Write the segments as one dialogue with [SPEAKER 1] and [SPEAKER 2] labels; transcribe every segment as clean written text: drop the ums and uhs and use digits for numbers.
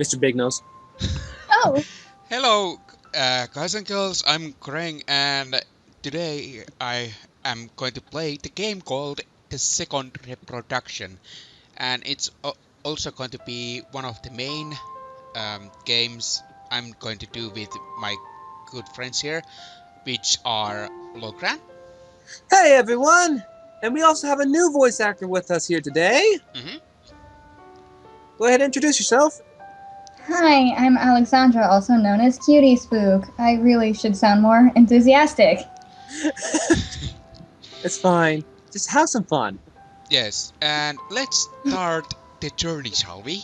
[SPEAKER 1] Mr. Big Nose.
[SPEAKER 2] Oh.
[SPEAKER 3] Hello, guys and girls, I'm Creng, and today I am going to play the game called the Second Reproduction, and it's also going to be one of the main games I'm going to do with my good friends here, which are Logran.
[SPEAKER 1] Hey everyone! And we also have a new voice actor with us here today. Go ahead and introduce yourself.
[SPEAKER 2] Hi, I'm Alexandra, also known as Cutie Spook. I really should sound more enthusiastic.
[SPEAKER 1] It's fine. Just have some fun.
[SPEAKER 3] Yes, and let's start the journey, shall we?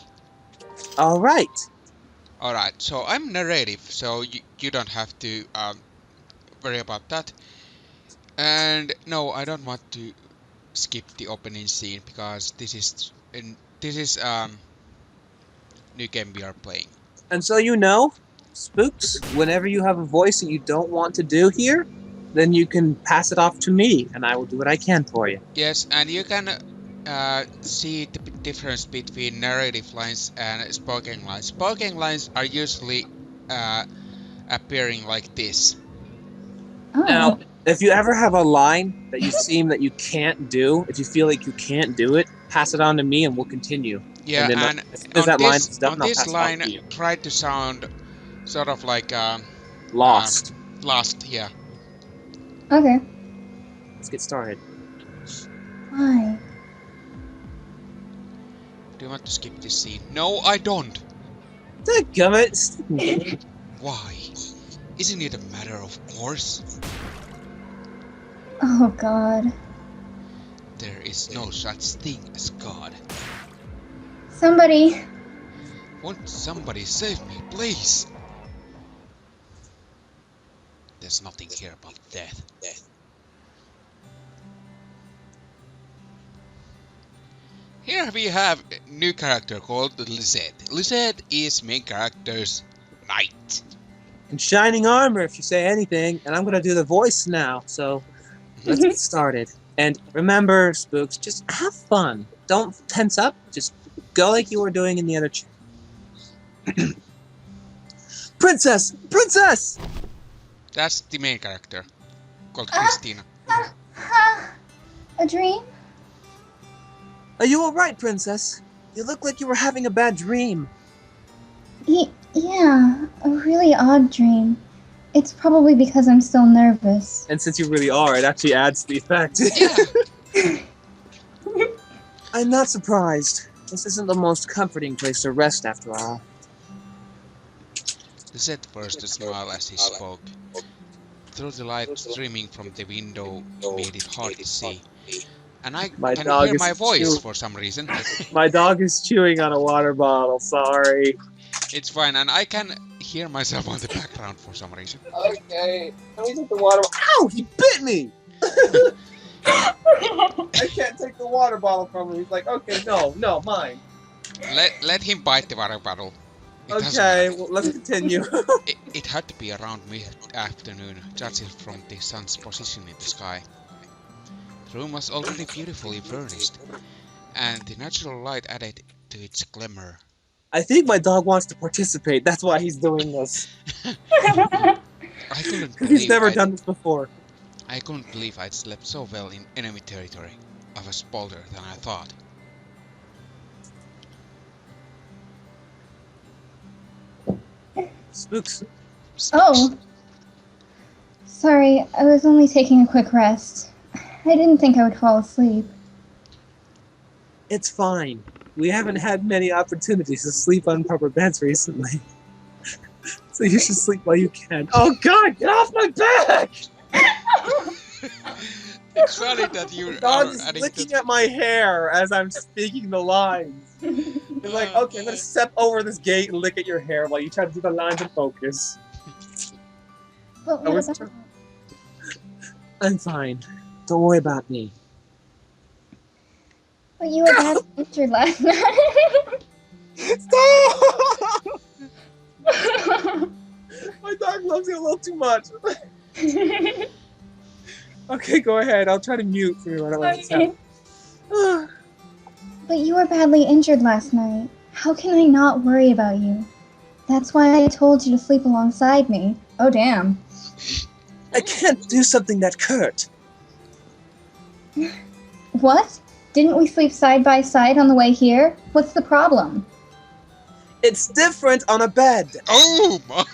[SPEAKER 1] Alright.
[SPEAKER 3] Alright, so I'm narrative, so you don't have to worry about that. And no, I don't want to skip the opening scene because this is new game we are playing.
[SPEAKER 1] And so you know, Spooks, whenever you have a voice that you don't want to do here, then you can pass it off to me, and I will do what I can for you.
[SPEAKER 3] Yes, and you can see the difference between narrative lines and spoken lines. Spoken lines are usually appearing like this.
[SPEAKER 2] Oh.
[SPEAKER 1] Now, if you ever have a line that you seem that you can't do, if you feel like you can't do it, pass it on to me and we'll continue.
[SPEAKER 3] Yeah, and on this line, try to sound sort of like
[SPEAKER 1] lost.
[SPEAKER 3] Lost, yeah.
[SPEAKER 2] Okay.
[SPEAKER 1] Let's get started.
[SPEAKER 2] Why?
[SPEAKER 3] Do you want to skip this scene? No, I don't.
[SPEAKER 1] Dadgummit.
[SPEAKER 3] Why? Isn't it a matter of course?
[SPEAKER 2] Oh, God.
[SPEAKER 3] There is no such thing as God.
[SPEAKER 2] Somebody.
[SPEAKER 3] Won't somebody save me, please? There's nothing here about death. Here we have a new character called Lisette. Lisette is main character's knight.
[SPEAKER 1] In shining armor, if you say anything, and I'm gonna do the voice now, so let's get started. And remember, Spooks, just have fun. Don't tense up, just go like you were doing in the other Princess! Princess!
[SPEAKER 3] That's the main character, called Christina.
[SPEAKER 2] A dream?
[SPEAKER 1] Are you alright, Princess? You look like you were having a bad dream.
[SPEAKER 2] Yeah, a really odd dream. It's probably because I'm still nervous.
[SPEAKER 1] And since you really are, it actually adds to the effect.
[SPEAKER 3] Yeah.
[SPEAKER 1] I'm not surprised. This isn't the most comforting place to rest after all.
[SPEAKER 3] Lisette burst a smile as he spoke. Through the light streaming from the window made it hard to see. And I can hear my voice for some reason.
[SPEAKER 1] My dog is chewing on a water bottle, sorry.
[SPEAKER 3] It's fine, and I can hear myself on the background for some reason.
[SPEAKER 1] Okay, let me take the water bottle. Ow! He bit me! I can't take the water bottle from him. He's like, okay, no, mine.
[SPEAKER 3] Let him bite the water bottle.
[SPEAKER 1] Okay, well, let's continue.
[SPEAKER 3] It had to be around mid-afternoon, judging from the sun's position in the sky. The room was already beautifully furnished, and the natural light added to its glimmer.
[SPEAKER 1] I think my dog wants to participate. That's why he's doing this.
[SPEAKER 3] I couldn't believe
[SPEAKER 1] he's never done this before.
[SPEAKER 3] I couldn't believe I'd slept so well in enemy territory. I was bolder than I thought.
[SPEAKER 1] Spooks.
[SPEAKER 2] Oh. Sorry, I was only taking a quick rest. I didn't think I would fall asleep.
[SPEAKER 1] It's fine. We haven't had many opportunities to sleep on proper beds recently. So you should sleep while you can. Oh God, get off my back!
[SPEAKER 3] It's funny that you
[SPEAKER 1] the dog is licking at my hair as I'm speaking the lines. It's like, okay, I'm gonna step over this gate and lick at your hair while you try to do the lines in focus.
[SPEAKER 2] But what about...
[SPEAKER 1] I'm fine. Don't worry about me.
[SPEAKER 2] But you were badly injured last night.
[SPEAKER 1] Stop! My dog loves you a little too much. Okay, go ahead. I'll try to mute for you.
[SPEAKER 2] But you were badly injured last night. How can I not worry about you? That's why I told you to sleep alongside me. Oh, damn.
[SPEAKER 1] I can't do something that hurt.
[SPEAKER 2] What? Didn't we sleep side by side on the way here? What's the problem?
[SPEAKER 1] It's different on a bed.
[SPEAKER 3] Oh my!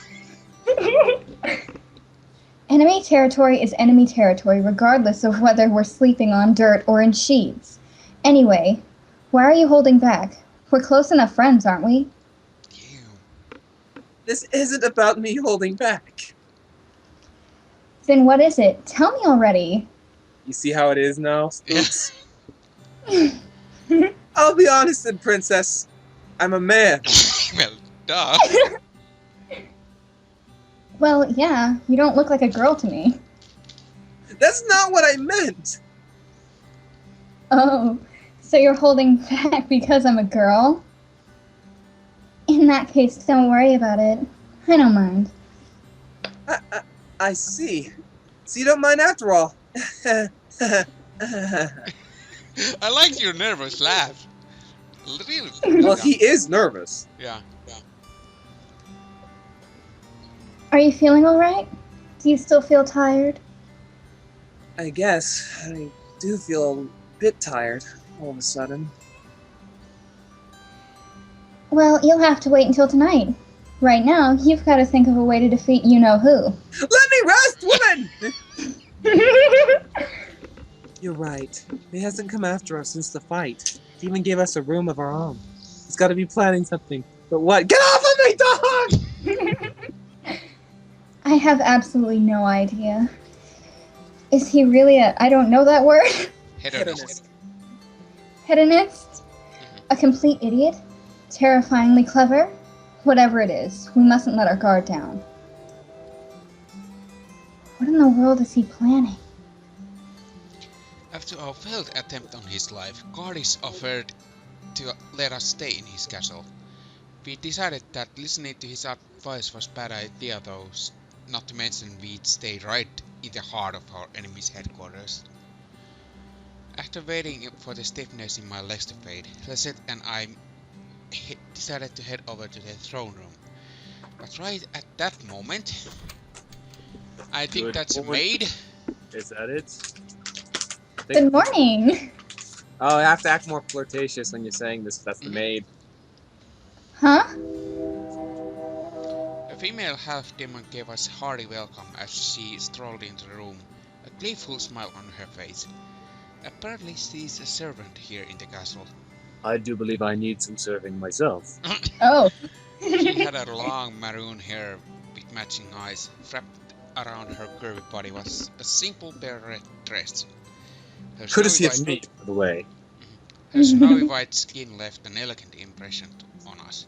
[SPEAKER 2] Enemy territory is enemy territory, regardless of whether we're sleeping on dirt or in sheets. Anyway, why are you holding back? We're close enough friends, aren't we?
[SPEAKER 3] Damn.
[SPEAKER 1] This isn't about me holding back.
[SPEAKER 2] Then what is it? Tell me already.
[SPEAKER 1] You see how it is now,
[SPEAKER 3] Yeah.
[SPEAKER 1] Spooks? I'll be honest, Princess. I'm a man.
[SPEAKER 3] Well, duh.
[SPEAKER 2] Well, yeah, you don't look like a girl to me.
[SPEAKER 1] That's not what I meant.
[SPEAKER 2] Oh, so you're holding back because I'm a girl? In that case, don't worry about it. I don't mind.
[SPEAKER 1] I see. So you don't mind after all.
[SPEAKER 3] I like your nervous laugh. Really?
[SPEAKER 1] Well, he is nervous.
[SPEAKER 3] Yeah.
[SPEAKER 2] Are you feeling alright? Do you still feel tired?
[SPEAKER 1] I guess. I do feel a bit tired all of a sudden.
[SPEAKER 2] Well, you'll have to wait until tonight. Right now, you've got to think of a way to defeat you-know-who.
[SPEAKER 1] Let me rest, woman! You're right. He hasn't come after us since the fight. He even gave us a room of our own. He's got to be planning something. But what? Get off of me, dog!
[SPEAKER 2] I have absolutely no idea. Is he really I don't know that word?
[SPEAKER 3] Hedonist.
[SPEAKER 2] Hedonist? A complete idiot? Terrifyingly clever? Whatever it is, we mustn't let our guard down. What in the world is he planning?
[SPEAKER 3] After our failed attempt on his life, Gardis offered to let us stay in his castle. We decided that listening to his advice was a bad idea though, not to mention we'd stay right in the heart of our enemy's headquarters. After waiting for the stiffness in my legs to fade, Lisette and I decided to head over to the throne room. But right at that moment, I think that's a maid.
[SPEAKER 1] Is that it?
[SPEAKER 2] Good morning!
[SPEAKER 1] Oh, I have to act more flirtatious when you're saying this. That's the maid.
[SPEAKER 2] Huh?
[SPEAKER 3] A female half-demon gave us a hearty welcome as she strolled into the room, a gleeful smile on her face. Apparently she's a servant here in the castle.
[SPEAKER 1] I do believe I need some serving myself.
[SPEAKER 2] Oh.
[SPEAKER 3] She had a long maroon hair with matching eyes. Wrapped around her curvy body was a simple bare red dress. Her
[SPEAKER 1] Courtesy
[SPEAKER 3] snowy
[SPEAKER 1] of me, by the way.
[SPEAKER 3] Her snowy white skin left an elegant impression on us.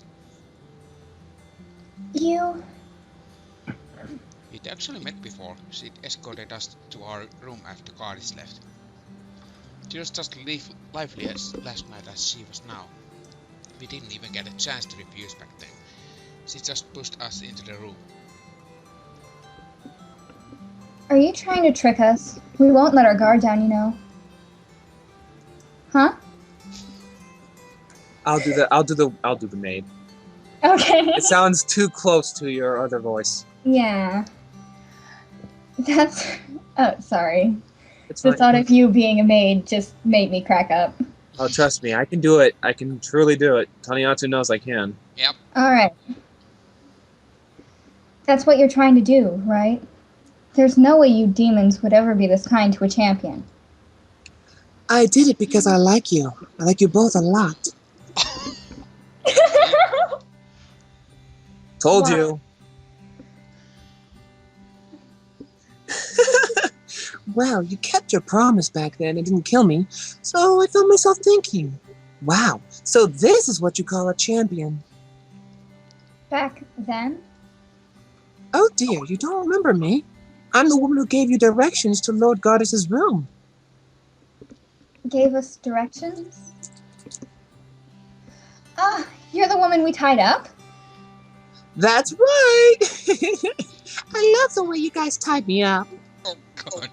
[SPEAKER 2] You...
[SPEAKER 3] We'd actually met before. She'd escorted us to our room after Gardis left. She was just lively as last night as she was now. We didn't even get a chance to refuse back then. She just pushed us into the room.
[SPEAKER 2] Are you trying to trick us? We won't let our guard down, you know. Huh?
[SPEAKER 1] I'll do the maid.
[SPEAKER 2] Okay.
[SPEAKER 1] It sounds too close to your other voice.
[SPEAKER 2] Yeah. That's... Oh, sorry.
[SPEAKER 1] It's
[SPEAKER 2] The
[SPEAKER 1] fine.
[SPEAKER 2] thought of you being a maid just made me crack up.
[SPEAKER 1] Oh, trust me, I can do it. I can truly do it. Taniyatsu knows I can.
[SPEAKER 3] Yep.
[SPEAKER 2] Alright. That's what you're trying to do, right? There's no way you demons would ever be this kind to a champion.
[SPEAKER 1] I did it because I like you. I like you both a lot. Told
[SPEAKER 2] Wow.
[SPEAKER 1] you. Well, you kept your promise back then and didn't kill me, so I found myself thinking, wow, so this is what you call a champion.
[SPEAKER 2] Back then?
[SPEAKER 1] Oh dear, you don't remember me. I'm the woman who gave you directions to Lord Gardis' room.
[SPEAKER 2] Gave us directions? Ah, you're the woman we tied up?
[SPEAKER 1] That's right! I love the way you guys tied me up.
[SPEAKER 3] Oh god.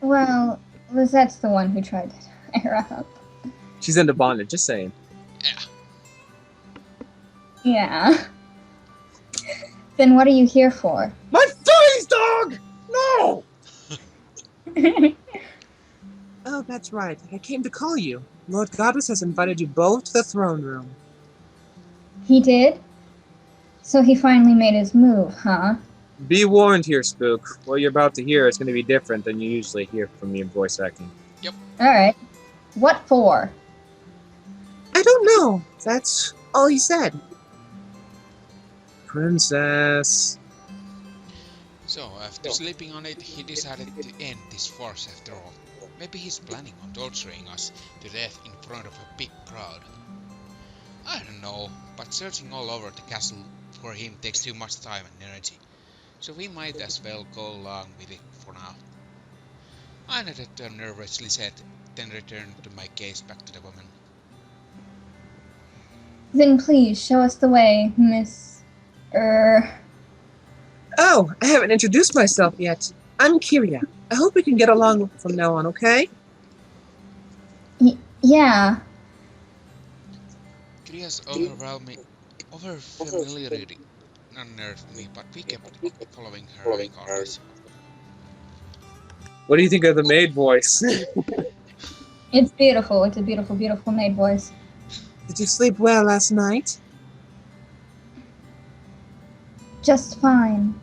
[SPEAKER 2] Well, Lizette's the one who tried to tie her up.
[SPEAKER 1] She's into bondage, just saying.
[SPEAKER 3] Yeah.
[SPEAKER 2] Yeah. Then what are you here for?
[SPEAKER 1] My face, dog! No! Oh, that's right. I came to call you. Lord Gardis has invited you both to the throne room.
[SPEAKER 2] He did? So he finally made his move, huh?
[SPEAKER 1] Be warned here, Spook. What you're about to hear is going to be different than you usually hear from me in voice acting.
[SPEAKER 3] Yep.
[SPEAKER 2] Alright. What for?
[SPEAKER 1] I don't know. That's all he said. Princess.
[SPEAKER 3] So, after sleeping on it, he decided to end this farce after all. Maybe he's planning on torturing us to death in front of a big crowd. I don't know, but searching all over the castle for him takes too much time and energy. So we might as well go along with it for now. I nodded and nervously said, then returned to my gaze back to the woman.
[SPEAKER 2] Then please show us the way, Miss...
[SPEAKER 1] Oh, I haven't introduced myself yet. I'm Kiria. I hope we can get along from now on, okay?
[SPEAKER 2] Yeah.
[SPEAKER 3] Kiria's over-familiarity unnerved me, but we kept following her regardless.
[SPEAKER 1] What do you think of the maid voice?
[SPEAKER 2] It's beautiful. It's a beautiful, beautiful maid voice.
[SPEAKER 1] Did you sleep well last night?
[SPEAKER 2] Just fine.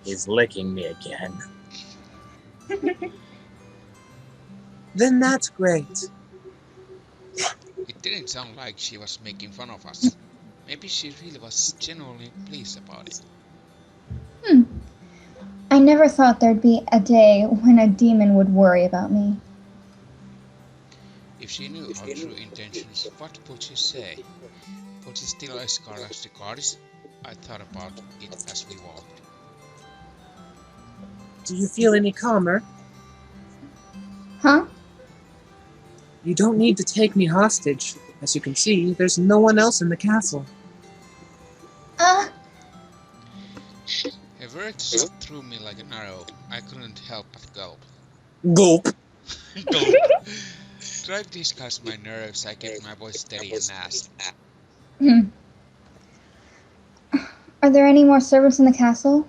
[SPEAKER 1] He's licking me again. Then that's great.
[SPEAKER 3] It didn't sound like she was making fun of us. Maybe she really was genuinely pleased about it.
[SPEAKER 2] I never thought there'd be a day when a demon would worry about me.
[SPEAKER 3] If she knew our true intentions, what would she say? Would she still escort us to Gardis? I thought about it as we walked.
[SPEAKER 1] Do you feel any calmer?
[SPEAKER 2] Huh?
[SPEAKER 1] You don't need to take me hostage. As you can see, there's no one else in the castle.
[SPEAKER 3] Her words shot through me like an arrow. I couldn't help but gulp.
[SPEAKER 1] Gulp.
[SPEAKER 3] Gulp. Trying to disguise my nerves, I kept my voice steady and asked.
[SPEAKER 2] Are there any more servants in the castle?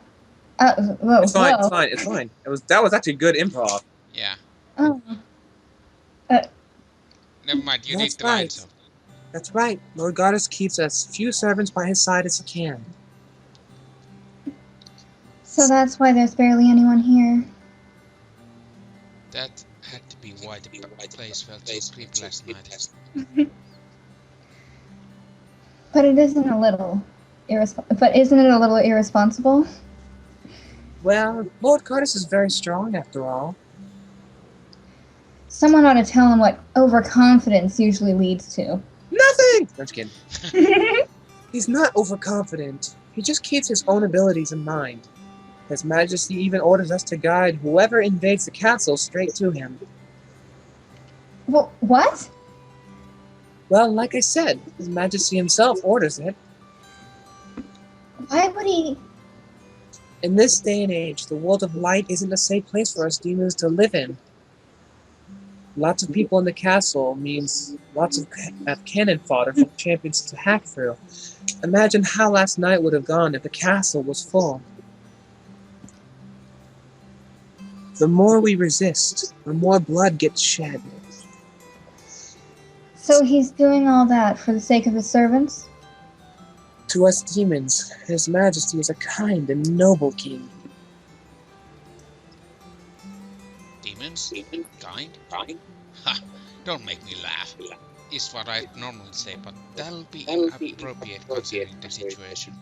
[SPEAKER 2] Whoa,
[SPEAKER 1] It's fine,
[SPEAKER 2] whoa.
[SPEAKER 1] it's fine, it's fine. That was actually good improv.
[SPEAKER 3] Yeah.
[SPEAKER 2] Oh.
[SPEAKER 3] Never mind, you
[SPEAKER 1] That's
[SPEAKER 3] need the line,
[SPEAKER 1] right.
[SPEAKER 3] so.
[SPEAKER 1] That's right. Lord Gardis keeps as few servants by his side as he can.
[SPEAKER 2] So that's why there's barely anyone here.
[SPEAKER 3] That had to be why the place felt so creepy last night.
[SPEAKER 2] But it isn't a little irresponsible?
[SPEAKER 1] Well, Lord Gardis is very strong after all.
[SPEAKER 2] Someone ought to tell him what overconfidence usually leads to.
[SPEAKER 1] Nothing! I'm just kidding. He's not overconfident. He just keeps his own abilities in mind. His Majesty even orders us to guide whoever invades the castle straight to him.
[SPEAKER 2] Well, what?
[SPEAKER 1] Well, like I said, His Majesty himself orders it.
[SPEAKER 2] Why would he...
[SPEAKER 1] In this day and age, the world of light isn't a safe place for us demons to live in. Lots of people in the castle means lots of cannon fodder for champions to hack through. Imagine how last night would have gone if the castle was full. The more we resist, the more blood gets shed.
[SPEAKER 2] So he's doing all that for the sake of his servants?
[SPEAKER 1] To us demons, His Majesty is a kind and noble king.
[SPEAKER 3] Demons? Kind? Ha! Don't make me laugh. Is what I normally say, but that'll be inappropriate considering the situation.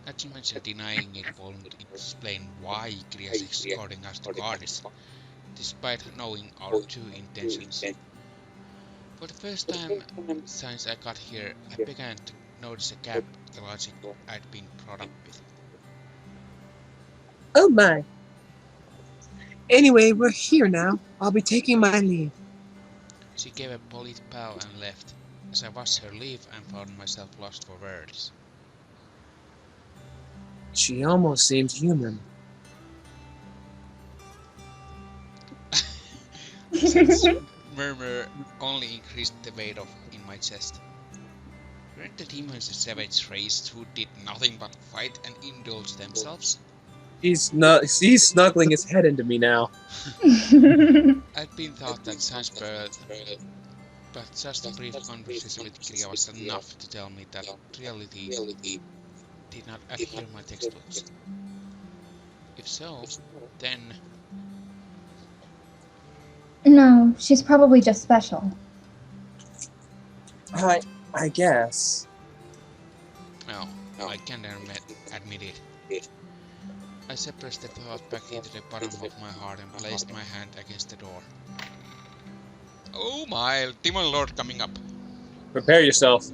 [SPEAKER 3] Not to mention denying it won't explain why Krias is escorting us to Gardis, despite knowing our true intentions. For the first time since I got here, I began to notice a gap in the logic I'd been brought up with.
[SPEAKER 1] Oh my. Anyway, we're here now. I'll be taking my leave.
[SPEAKER 3] She gave a polite bow and left. As I watched her leave, I found myself lost for words.
[SPEAKER 1] She almost seems human.
[SPEAKER 3] Such murmur only increased the weight in my chest. Weren't the demons a savage race who did nothing but fight and indulge themselves?
[SPEAKER 1] He's snuggling his head into me now.
[SPEAKER 3] I'd been thought that such birth, but just a brief conversation with Kriya was enough to tell me that reality did not adhere my textbooks. If so, then...
[SPEAKER 2] No, she's probably just special.
[SPEAKER 1] I guess.
[SPEAKER 3] No, I can't admit it. I suppressed the thought back into the bottom of my heart and placed my hand against the door. Oh my, Demon Lord coming up.
[SPEAKER 1] Prepare yourself.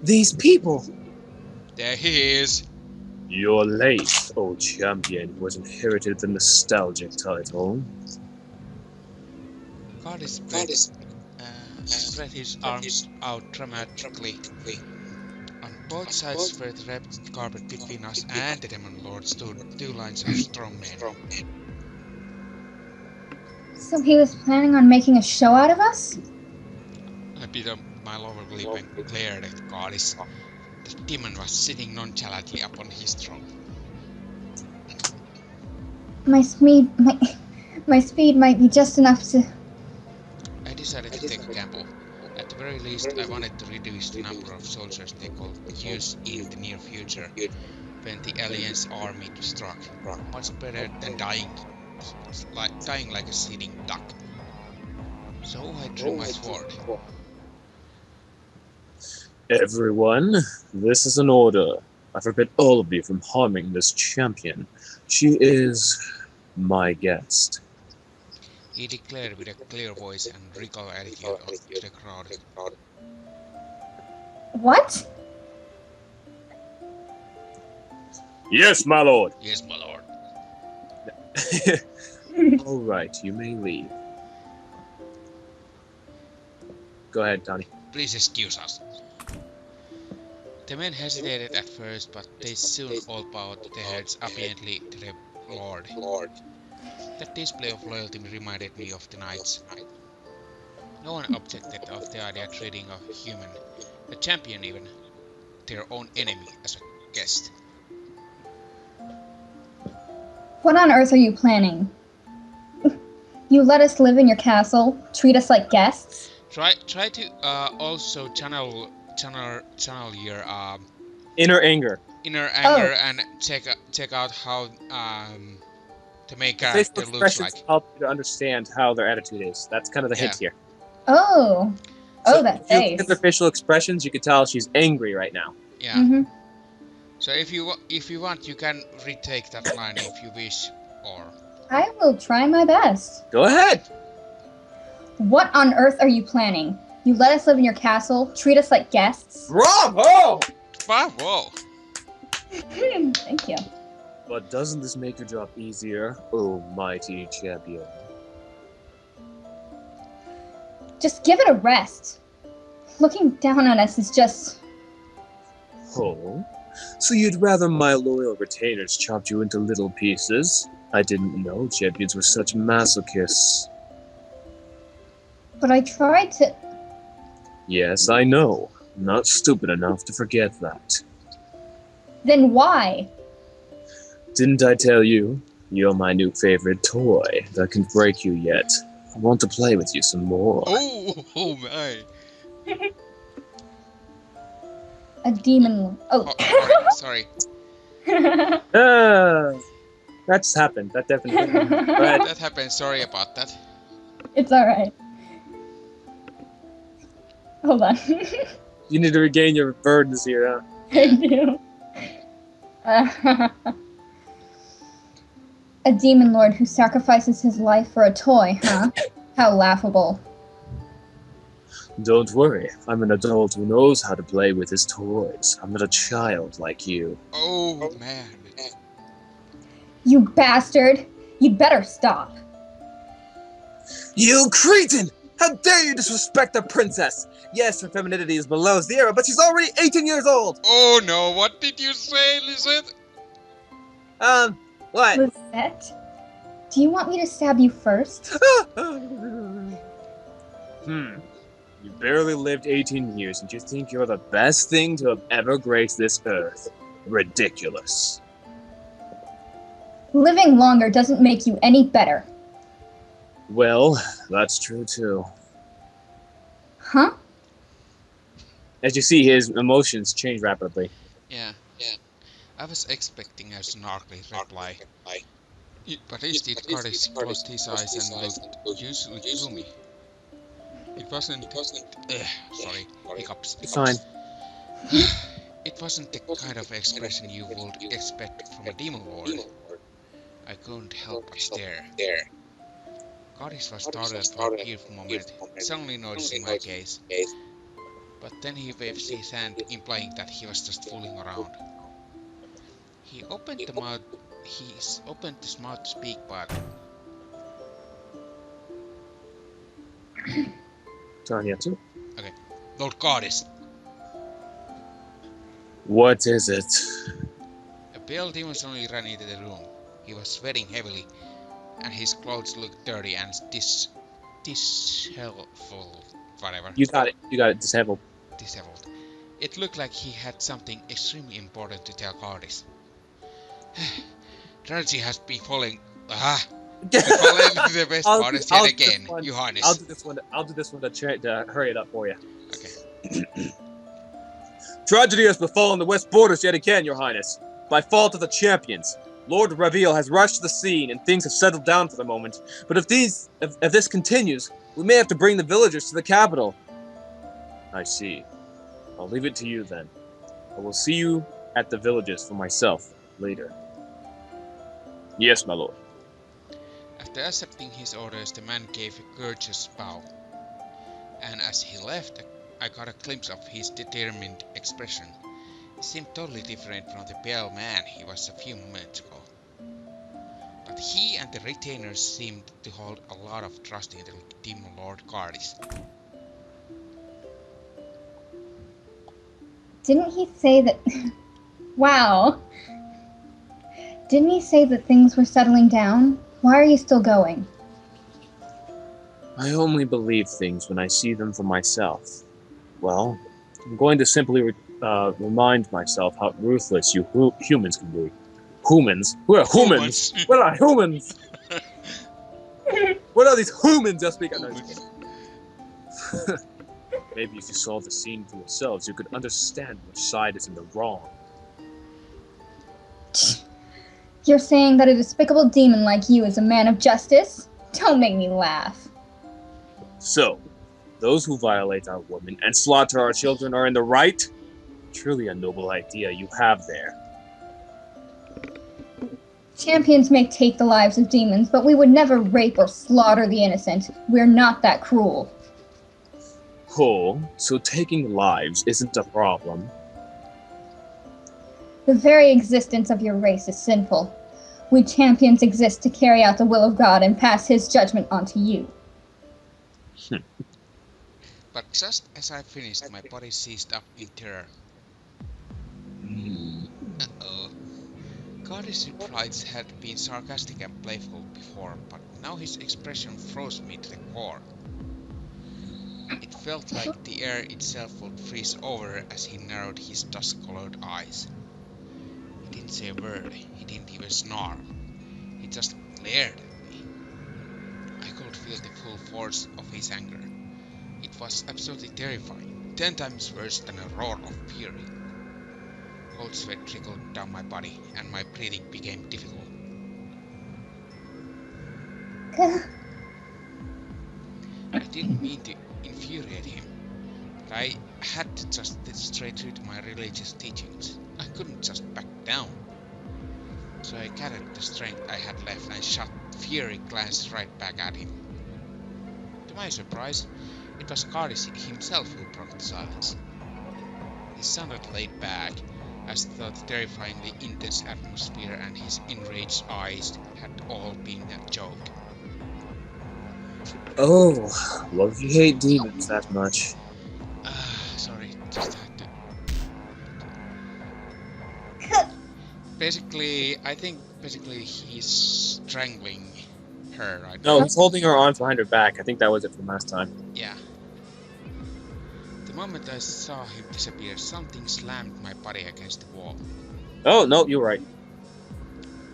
[SPEAKER 1] These people!
[SPEAKER 3] There he is.
[SPEAKER 1] You're late, old champion who has inherited the nostalgic title.
[SPEAKER 3] Gardis spread his arms out dramatically. On both sides where the red carpet between us and the Demon Lord stood 2 lines of strong men.
[SPEAKER 2] So he was planning on making a show out of us?
[SPEAKER 3] I bit on my lower lip and glared at Gardis. The demon was sitting nonchalantly upon his throne.
[SPEAKER 2] My speed might be just enough to...
[SPEAKER 3] I decided to take a gamble. At the very least, I wanted to reduce the number of soldiers they could use in the near future when the Alliance army struck. Much better than dying like a sitting duck. So I drew my sword.
[SPEAKER 1] Everyone, this is an order. I forbid all of you from harming this champion. She is my guest.
[SPEAKER 3] He declared with a clear voice and regal attitude to the crowd.
[SPEAKER 2] What?
[SPEAKER 1] Yes, my lord.
[SPEAKER 3] Yes, my lord.
[SPEAKER 1] All right, you may leave. Go ahead, Tony.
[SPEAKER 3] Please excuse us. The men hesitated at first, but they soon all bowed their heads obediently to the Lord. That display of loyalty reminded me of the knights. No one objected of the idea of treating a human, a champion even, their own enemy, as a guest.
[SPEAKER 2] What on earth are you planning? You let us live in your castle, treat us like guests?
[SPEAKER 3] Try to also channel your
[SPEAKER 1] Inner anger.
[SPEAKER 3] And check out how the main character looks like.
[SPEAKER 1] Help you to understand how their attitude is. That's kind of the hint here.
[SPEAKER 2] Oh, that
[SPEAKER 1] face. If you look at their facial expressions, you can tell she's angry right now.
[SPEAKER 3] Yeah.
[SPEAKER 2] Mm-hmm.
[SPEAKER 3] So if you want, you can retake that line if you wish, or...
[SPEAKER 2] I will try my best.
[SPEAKER 1] Go ahead!
[SPEAKER 2] What on earth are you planning? You let us live in your castle, treat us like guests?
[SPEAKER 1] Bravo!
[SPEAKER 3] Bravo!
[SPEAKER 2] Thank you.
[SPEAKER 1] But doesn't this make your job easier, oh mighty champion?
[SPEAKER 2] Just give it a rest. Looking down on us is just...
[SPEAKER 1] Oh? So you'd rather my loyal retainers chopped you into little pieces? I didn't know champions were such masochists.
[SPEAKER 2] But I tried to...
[SPEAKER 1] Yes, I know. Not stupid enough to forget that.
[SPEAKER 2] Then why?
[SPEAKER 1] Didn't I tell you? You're my new favorite toy that can break you yet. I want to play with you some more.
[SPEAKER 3] Oh my.
[SPEAKER 2] A demon... Oh.
[SPEAKER 3] Sorry.
[SPEAKER 1] That's happened. That definitely happened. But
[SPEAKER 3] That happened. Sorry about that.
[SPEAKER 2] It's alright. Hold on.
[SPEAKER 1] you need to regain your burdens here, huh?
[SPEAKER 2] I do. A demon lord who sacrifices his life for a toy, huh? How laughable.
[SPEAKER 1] Don't worry. I'm an adult who knows how to play with his toys. I'm not a child like you.
[SPEAKER 3] Oh man.
[SPEAKER 2] You bastard! You'd better stop.
[SPEAKER 1] You cretin! How dare you disrespect the princess! Yes, her femininity is below 0, but she's already 18 years old!
[SPEAKER 3] Oh no, what did you say, Lisette?
[SPEAKER 1] What?
[SPEAKER 2] Lisette? Do you want me to stab you first?
[SPEAKER 1] You barely lived 18 years and you think you're the best thing to have ever graced this earth. Ridiculous.
[SPEAKER 2] Living longer doesn't make you any better.
[SPEAKER 1] Well, that's true too.
[SPEAKER 2] Huh?
[SPEAKER 1] As you see, his emotions change rapidly.
[SPEAKER 3] Yeah. I was expecting a snarkly reply. But instead, Gardis closed his eyes and looked usually gloomy. It wasn't. Sorry, hiccups.
[SPEAKER 1] It's fine.
[SPEAKER 3] It wasn't the kind of expression you would expect from a Demon Lord. I couldn't help but stare. Gardis was startled for a brief moment, suddenly noticing my gaze. But then he waved his hand, implying that he was just fooling around. He opened the mouth. Opened his mouth to speak, but
[SPEAKER 1] Tanyatsu?
[SPEAKER 3] okay. Lord Gardis.
[SPEAKER 1] What is it?
[SPEAKER 3] A pale demon suddenly ran into the room. He was sweating heavily, and his clothes looked dirty and disheveled. Whatever.
[SPEAKER 1] You got it. Disheveled.
[SPEAKER 3] Disheveled. It looked like he had something extremely important to tell Gardis. Strategy has been falling. Fallen into the best part yet again, Your Highness.
[SPEAKER 1] I'll do this one to hurry it up for you.
[SPEAKER 3] Okay.
[SPEAKER 1] Tragedy has befallen the West Borders yet again, Your Highness. By fault of the champions. Lord Raviel has rushed to the scene and things have settled down for the moment. But if this continues, we may have to bring the villagers to the capital. I see. I'll leave it to you then. I will see you at the villages for myself later. Yes, my lord.
[SPEAKER 3] After accepting his orders, the man gave a courteous bow. And as he left, I got a glimpse of his determined expression. He seemed totally different from the pale man he was a few moments ago. But he and the retainers seemed to hold a lot of trust in the Demon Lord Gardis.
[SPEAKER 2] Didn't he say that... Wow. Didn't he say that things were settling down? Why are you still going?
[SPEAKER 1] I only believe things when I see them for myself. Well, I'm going to simply remind myself how ruthless you humans can be. Humans? Who are humans? What are humans? What are these humans that speak? Maybe if you saw the scene for yourselves, you could understand which side is in the wrong.
[SPEAKER 2] You're saying that a despicable demon like you is a man of justice? Don't make me laugh.
[SPEAKER 1] So, those who violate our women and slaughter our children are in the right? Truly a noble idea you have there.
[SPEAKER 2] Champions may take the lives of demons, but we would never rape or slaughter the innocent. We're not that cruel.
[SPEAKER 1] Oh, so taking lives isn't a problem?
[SPEAKER 2] The very existence of your race is sinful. We champions exist to carry out the will of God and pass his judgment on to you.
[SPEAKER 3] But just as I finished, my body seized up in terror. Uh-oh. Gardis' replies had been sarcastic and playful before, but now his expression froze me to the core. It felt like the air itself would freeze over as he narrowed his dust-colored eyes. He didn't say a word, he didn't even snarl. He just glared at me. I could feel the full force of his anger. It was absolutely terrifying, 10 times worse than a roar of fury. Cold sweat trickled down my body, and my breathing became difficult. I didn't mean to infuriate him, but I had to just stray true to my religious teachings. I couldn't just back down. So I gathered the strength I had left and shot fury glances right back at him. To my surprise, it was Gardis himself who broke the silence. He sounded laid back, as though the terrifyingly intense atmosphere and his enraged eyes had all been a joke.
[SPEAKER 1] Oh, well, if you hate demons that much.
[SPEAKER 3] Sorry, just had to. Basically, I think he's strangling her right
[SPEAKER 1] No,
[SPEAKER 3] now.
[SPEAKER 1] he's holding her arms behind her back. I think that was it from last time.
[SPEAKER 3] Yeah. The moment I saw him disappear, something slammed my body against the wall.
[SPEAKER 1] Oh, no, you're right.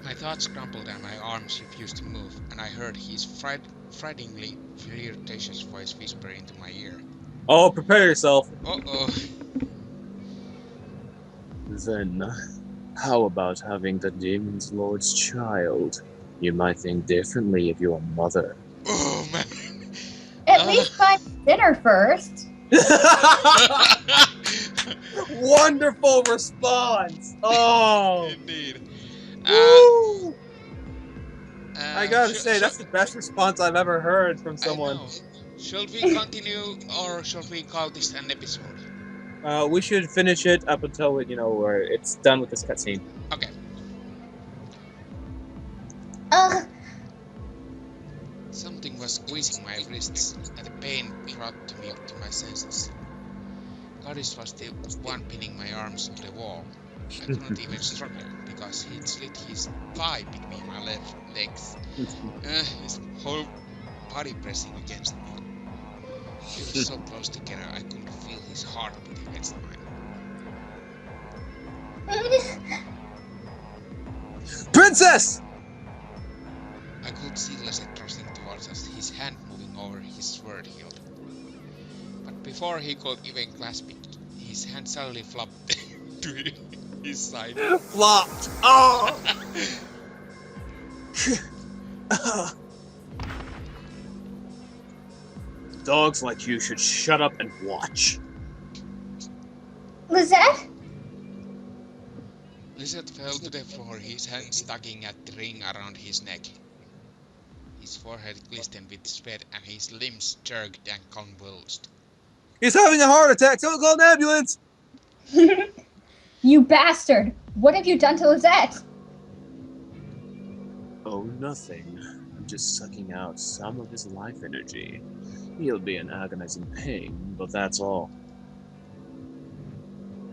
[SPEAKER 3] My thoughts crumpled and my arms refused to move, and I heard his frighteningly flirtatious voice whisper into my ear.
[SPEAKER 1] Oh, prepare yourself.
[SPEAKER 3] Uh-oh.
[SPEAKER 1] Then, how about having the Demon Lord's child? You might think differently of your mother.
[SPEAKER 3] Oh, man.
[SPEAKER 2] At least find dinner first.
[SPEAKER 1] Wonderful response! Oh!
[SPEAKER 3] Indeed.
[SPEAKER 1] Woo! I gotta say, that's the best response I've ever heard from someone.
[SPEAKER 3] I know. Shall we continue or shall we call this an episode?
[SPEAKER 1] We should finish it up until where it's done with this cutscene.
[SPEAKER 3] Okay. Something was squeezing my wrists, and the pain brought me to my senses. Gardis was the one pinning my arms to the wall. I couldn't even struggle because he'd slit his thigh between my legs. His whole body pressing against me. We were so close together I could feel his heartbeat against mine.
[SPEAKER 1] Princess!
[SPEAKER 3] I could see Leslie thrusting towards us, his hand moving over his sword hilt. But before he could even clasp it, his hand suddenly flopped to his side.
[SPEAKER 1] Flopped! Oh! Dogs like you should shut up and watch.
[SPEAKER 2] Lizette?
[SPEAKER 3] Lizette fell to the floor, his hands tugging at the ring around his neck. His forehead glistened with sweat and his limbs jerked and convulsed.
[SPEAKER 1] He's having a heart attack! Someone call an ambulance!
[SPEAKER 2] You bastard! What have you done to Lizette?
[SPEAKER 1] Oh, nothing. I'm just sucking out some of his life energy. He'll be in agonizing pain, but that's all.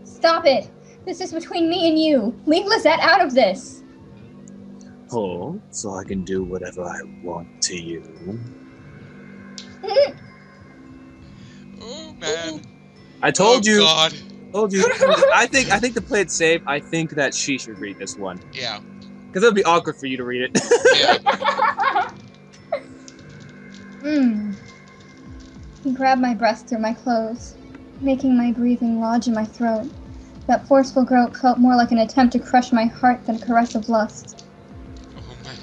[SPEAKER 2] Stop it! This is between me and you. Leave Lizette out of this.
[SPEAKER 1] Oh, so I can do whatever I want to you.
[SPEAKER 3] Oh man!
[SPEAKER 1] I told you.
[SPEAKER 3] God!
[SPEAKER 1] Told you. I think to play it safe, I think that she should read this one.
[SPEAKER 3] Yeah.
[SPEAKER 1] Because it would be awkward for you to read it.
[SPEAKER 3] Yeah.
[SPEAKER 2] He grabbed my breast through my clothes, making my breathing lodge in my throat. That forceful grope felt more like an attempt to crush my heart than a caress of lust.
[SPEAKER 3] Oh man.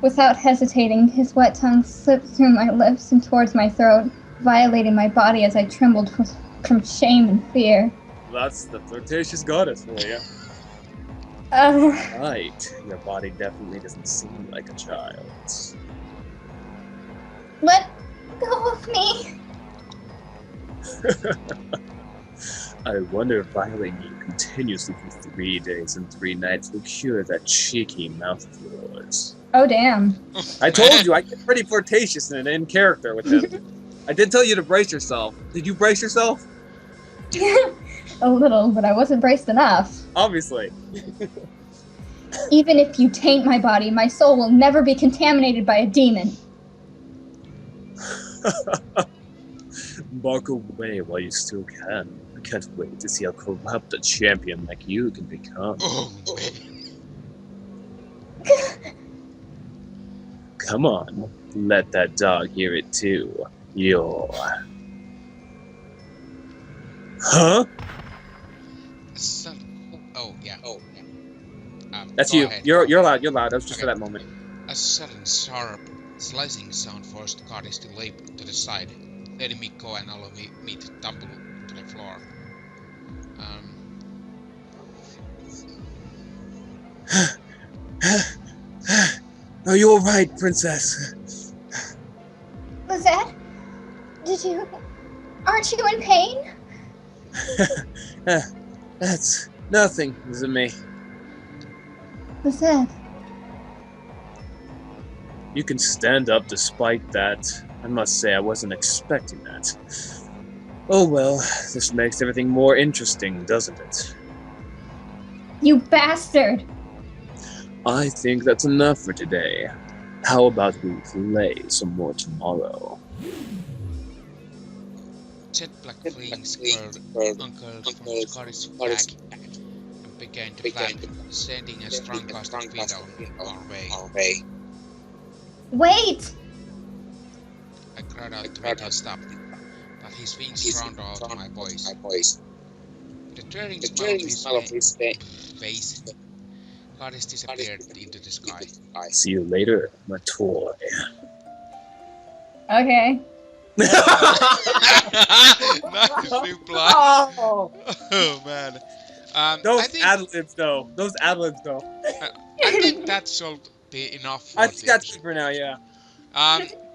[SPEAKER 2] Without hesitating, his wet tongue slipped through my lips and towards my throat, violating my body as I trembled from shame and fear.
[SPEAKER 1] That's the flirtatious goddess for you. Right. Your body definitely doesn't seem like a child's.
[SPEAKER 2] Let go of me.
[SPEAKER 1] I wonder if violating you continuously for 3 days and 3 nights will cure that cheeky mouth of yours.
[SPEAKER 2] Oh, damn.
[SPEAKER 1] I told you, I get pretty flirtatious and in character with him. I did tell you to brace yourself. Did you brace yourself?
[SPEAKER 2] A little, but I wasn't braced enough.
[SPEAKER 1] Obviously.
[SPEAKER 2] Even if you taint my body, my soul will never be contaminated by a demon.
[SPEAKER 1] Bark away while you still can. I can't wait to see how corrupt a champion like you can become.
[SPEAKER 3] Oh man.
[SPEAKER 1] Come on, let that dog hear it too. You're... Huh?
[SPEAKER 3] Oh yeah.
[SPEAKER 1] That's
[SPEAKER 3] go
[SPEAKER 1] you.
[SPEAKER 3] ahead.
[SPEAKER 1] You're loud. You're loud. That was just
[SPEAKER 3] Okay.
[SPEAKER 1] for that moment.
[SPEAKER 3] A sudden sharp slicing sound forced Gardis to leap to the side, letting me go and allow me to tumble to the floor.
[SPEAKER 1] Are you alright, princess?
[SPEAKER 2] Lizette? Aren't you in pain?
[SPEAKER 1] That's nothing to me.
[SPEAKER 2] Lizette.
[SPEAKER 1] You can stand up despite that. I must say I wasn't expecting that. Oh well, this makes everything more interesting, doesn't it?
[SPEAKER 2] You bastard!
[SPEAKER 1] I think that's enough for today. How about we play some more tomorrow?
[SPEAKER 3] Jet Black Flings curled uncurled from Scarlet's back and began to flap, sending a strong gust of wind our way.
[SPEAKER 2] Wait!
[SPEAKER 3] I cried out to make him stop, but his wings drowned out my voice. The dreading smell of his face, Gardis disappeared into the sky.
[SPEAKER 1] See you later, my toy.
[SPEAKER 2] Okay.
[SPEAKER 3] Nice reply.
[SPEAKER 1] Oh,
[SPEAKER 3] Oh man.
[SPEAKER 1] those
[SPEAKER 3] I think
[SPEAKER 1] ad-libs though. Those ad-libs though.
[SPEAKER 3] I think that should be enough for
[SPEAKER 1] I
[SPEAKER 3] the
[SPEAKER 1] think that's
[SPEAKER 3] episode.
[SPEAKER 1] it for now, yeah.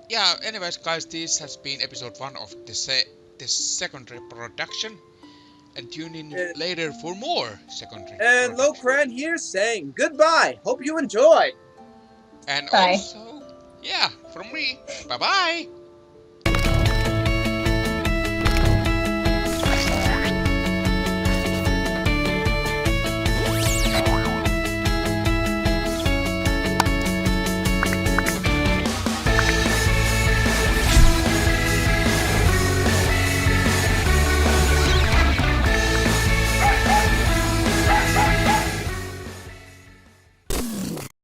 [SPEAKER 3] Yeah, anyways guys, this has been episode 1 of the second reproduction. And tune in later for more second
[SPEAKER 1] And
[SPEAKER 3] reproduction.
[SPEAKER 1] Locran here saying goodbye. Hope you enjoy.
[SPEAKER 3] And
[SPEAKER 2] Bye.
[SPEAKER 3] also, yeah, from me, bye bye.